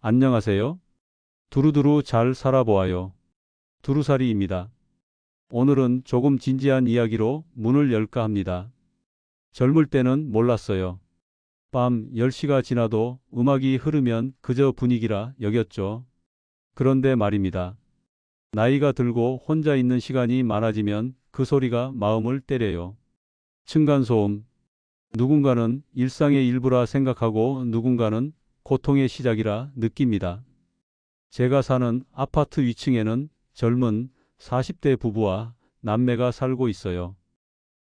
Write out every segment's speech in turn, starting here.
안녕하세요. 두루두루 잘 살아보아요. 두루살이입니다. 오늘은 조금 진지한 이야기로 문을 열까 합니다. 젊을 때는 몰랐어요. 밤 10시가 지나도 음악이 흐르면 그저 분위기라 여겼죠. 그런데 말입니다. 나이가 들고 혼자 있는 시간이 많아지면 그 소리가 마음을 때려요. 층간소음. 누군가는 일상의 일부라 생각하고 누군가는 고통의 시작이라 느낍니다. 제가 사는 아파트 위층에는 젊은 40대 부부와 남매가 살고 있어요.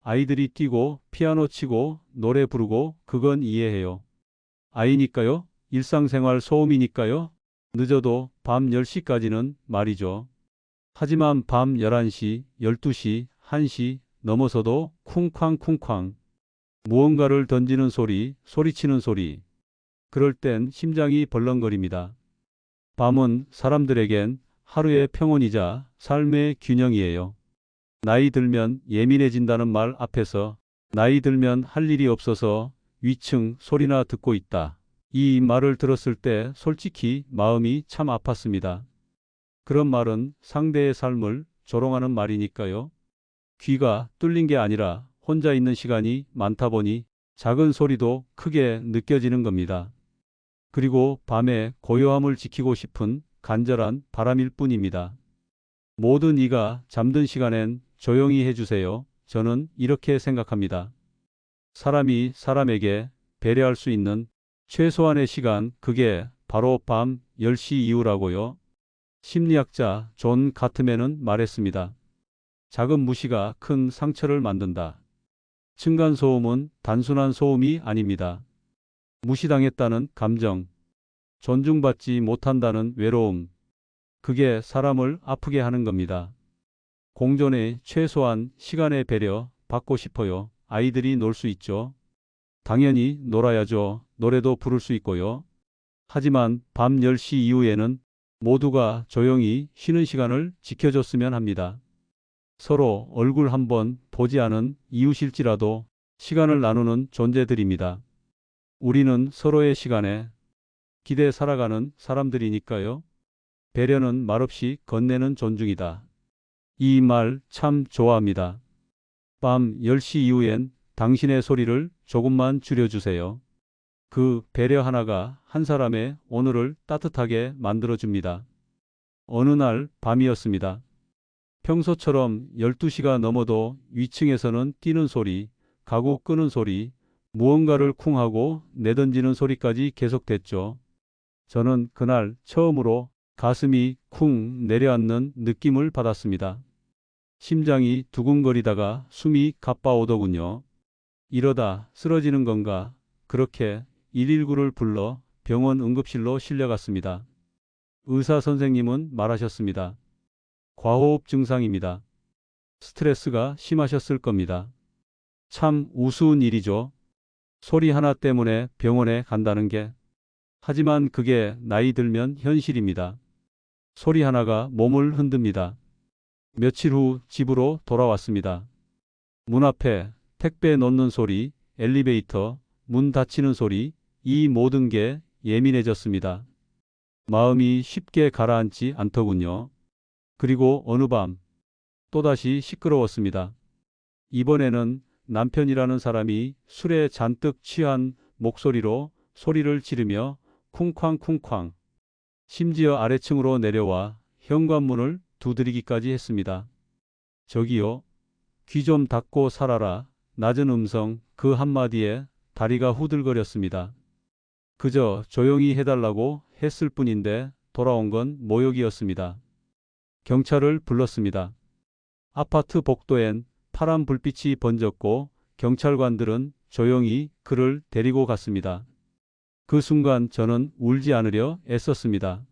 아이들이 뛰고 피아노 치고 노래 부르고 그건 이해해요. 아이니까요? 일상생활 소음이니까요? 늦어도 밤 10시까지는 말이죠. 하지만 밤 11시, 12시, 1시 넘어서도 쿵쾅쿵쾅 무언가를 던지는 소리, 소리치는 소리. 그럴 땐 심장이 벌렁거립니다. 밤은 사람들에겐 하루의 평온이자 삶의 균형이에요. 나이 들면 예민해진다는 말 앞에서 나이 들면 할 일이 없어서 위층 소리나 듣고 있다. 이 말을 들었을 때 솔직히 마음이 참 아팠습니다. 그런 말은 상대의 삶을 조롱하는 말이니까요. 귀가 뚫린 게 아니라 혼자 있는 시간이 많다 보니 작은 소리도 크게 느껴지는 겁니다. 그리고 밤에 고요함을 지키고 싶은 간절한 바람일 뿐입니다. 모든 이가 잠든 시간엔 조용히 해주세요. 저는 이렇게 생각합니다. 사람이 사람에게 배려할 수 있는 최소한의 시간, 그게 바로 밤 10시 이후라고요. 심리학자 존 가트맨은 말했습니다. 작은 무시가 큰 상처를 만든다. 층간소음은 단순한 소음이 아닙니다. 무시당했다는 감정, 존중받지 못한다는 외로움, 그게 사람을 아프게 하는 겁니다. 공존의 최소한 시간의 배려 받고 싶어요. 아이들이 놀 수 있죠. 당연히 놀아야죠. 노래도 부를 수 있고요. 하지만 밤 10시 이후에는 모두가 조용히 쉬는 시간을 지켜줬으면 합니다. 서로 얼굴 한번 보지 않은 이웃일지라도 시간을 나누는 존재들입니다. 우리는 서로의 시간에 기대 살아가는 사람들이니까요. 배려는 말없이 건네는 존중이다. 이 말 참 좋아합니다. 밤 10시 이후엔 당신의 소리를 조금만 줄여주세요. 그 배려 하나가 한 사람의 오늘을 따뜻하게 만들어줍니다. 어느 날 밤이었습니다. 평소처럼 12시가 넘어도 위층에서는 뛰는 소리, 가구 끄는 소리, 무언가를 쿵하고 내던지는 소리까지 계속됐죠. 저는 그날 처음으로 가슴이 쿵 내려앉는 느낌을 받았습니다. 심장이 두근거리다가 숨이 가빠오더군요. 이러다 쓰러지는 건가? 그렇게 119를 불러 병원 응급실로 실려갔습니다. 의사 선생님은 말하셨습니다. 과호흡 증상입니다. 스트레스가 심하셨을 겁니다. 참 우스운 일이죠. 소리 하나 때문에 병원에 간다는 게. 하지만 그게 나이 들면 현실입니다. 소리 하나가 몸을 흔듭니다. 며칠 후 집으로 돌아왔습니다. 문 앞에 택배 놓는 소리, 엘리베이터, 문 닫히는 소리, 이 모든 게 예민해졌습니다. 마음이 쉽게 가라앉지 않더군요. 그리고 어느 밤 또다시 시끄러웠습니다. 이번에는 남편이라는 사람이 술에 잔뜩 취한 목소리로 소리를 지르며 쿵쾅쿵쾅 심지어 아래층으로 내려와 현관문을 두드리기까지 했습니다. 저기요. 귀 좀 닫고 살아라. 낮은 음성 그 한마디에 다리가 후들거렸습니다. 그저 조용히 해달라고 했을 뿐인데 돌아온 건 모욕이었습니다. 경찰을 불렀습니다. 아파트 복도엔 파란 불빛이 번졌고 경찰관들은 조용히 그를 데리고 갔습니다. 그 순간 저는 울지 않으려 애썼습니다.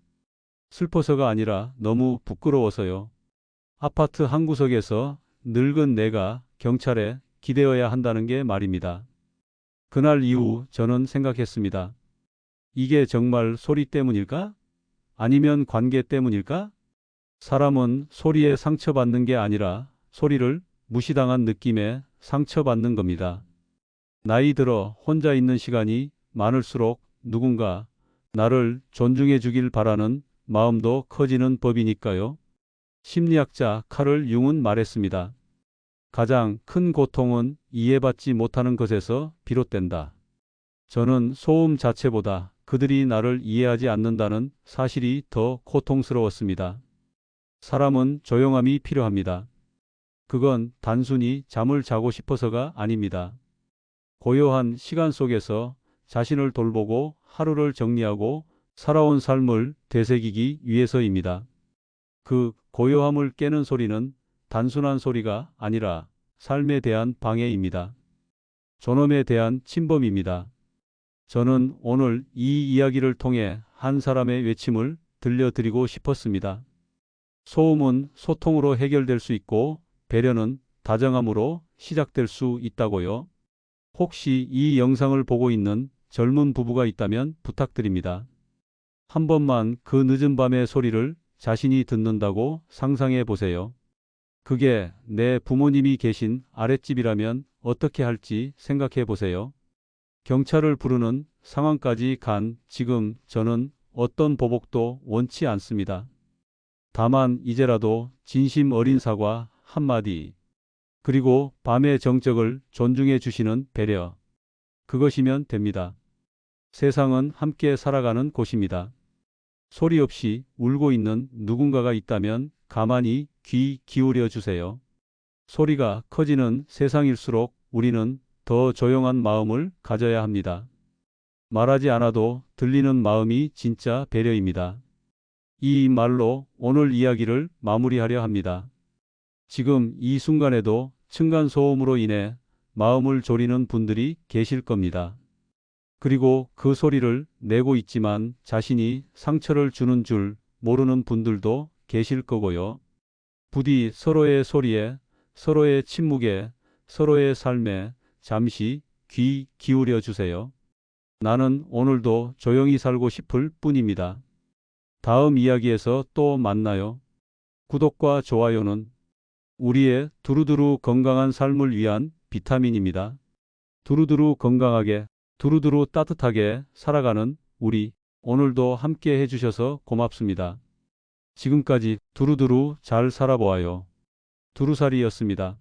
슬퍼서가 아니라 너무 부끄러워서요. 아파트 한구석에서 늙은 내가 경찰에 기대어야 한다는 게 말입니다. 그날 이후 저는 생각했습니다. 이게 정말 소리 때문일까? 아니면 관계 때문일까? 사람은 소리에 상처받는 게 아니라 소리를 무시당한 느낌에 상처받는 겁니다. 나이 들어 혼자 있는 시간이 많을수록 누군가 나를 존중해 주길 바라는 마음도 커지는 법이니까요. 심리학자 카를 융은 말했습니다. 가장 큰 고통은 이해받지 못하는 것에서 비롯된다. 저는 소음 자체보다 그들이 나를 이해하지 않는다는 사실이 더 고통스러웠습니다. 사람은 조용함이 필요합니다. 그건 단순히 잠을 자고 싶어서가 아닙니다. 고요한 시간 속에서 자신을 돌보고 하루를 정리하고 살아온 삶을 되새기기 위해서입니다. 그 고요함을 깨는 소리는 단순한 소리가 아니라 삶에 대한 방해입니다. 존엄에 대한 침범입니다. 저는 오늘 이 이야기를 통해 한 사람의 외침을 들려드리고 싶었습니다. 소음은 소통으로 해결될 수 있고 배려는 다정함으로 시작될 수 있다고요. 혹시 이 영상을 보고 있는 젊은 부부가 있다면 부탁드립니다. 한 번만 그 늦은 밤의 소리를 자신이 듣는다고 상상해 보세요. 그게 내 부모님이 계신 아랫집이라면 어떻게 할지 생각해 보세요. 경찰을 부르는 상황까지 간 지금 저는 어떤 보복도 원치 않습니다. 다만 이제라도 진심 어린 사과 한마디, 그리고 밤의 정적을 존중해 주시는 배려. 그것이면 됩니다. 세상은 함께 살아가는 곳입니다. 소리 없이 울고 있는 누군가가 있다면 가만히 귀 기울여 주세요. 소리가 커지는 세상일수록 우리는 더 조용한 마음을 가져야 합니다. 말하지 않아도 들리는 마음이 진짜 배려입니다. 이 말로 오늘 이야기를 마무리하려 합니다. 지금 이 순간에도 층간소음으로 인해 마음을 졸이는 분들이 계실 겁니다. 그리고 그 소리를 내고 있지만 자신이 상처를 주는 줄 모르는 분들도 계실 거고요. 부디 서로의 소리에, 서로의 침묵에, 서로의 삶에 잠시 귀 기울여 주세요. 나는 오늘도 조용히 살고 싶을 뿐입니다. 다음 이야기에서 또 만나요. 구독과 좋아요는 우리의 두루두루 건강한 삶을 위한 비타민입니다. 두루두루 건강하게, 두루두루 따뜻하게 살아가는 우리, 오늘도 함께 해주셔서 고맙습니다. 지금까지 두루두루 잘 살아보아요. 두루살이였습니다.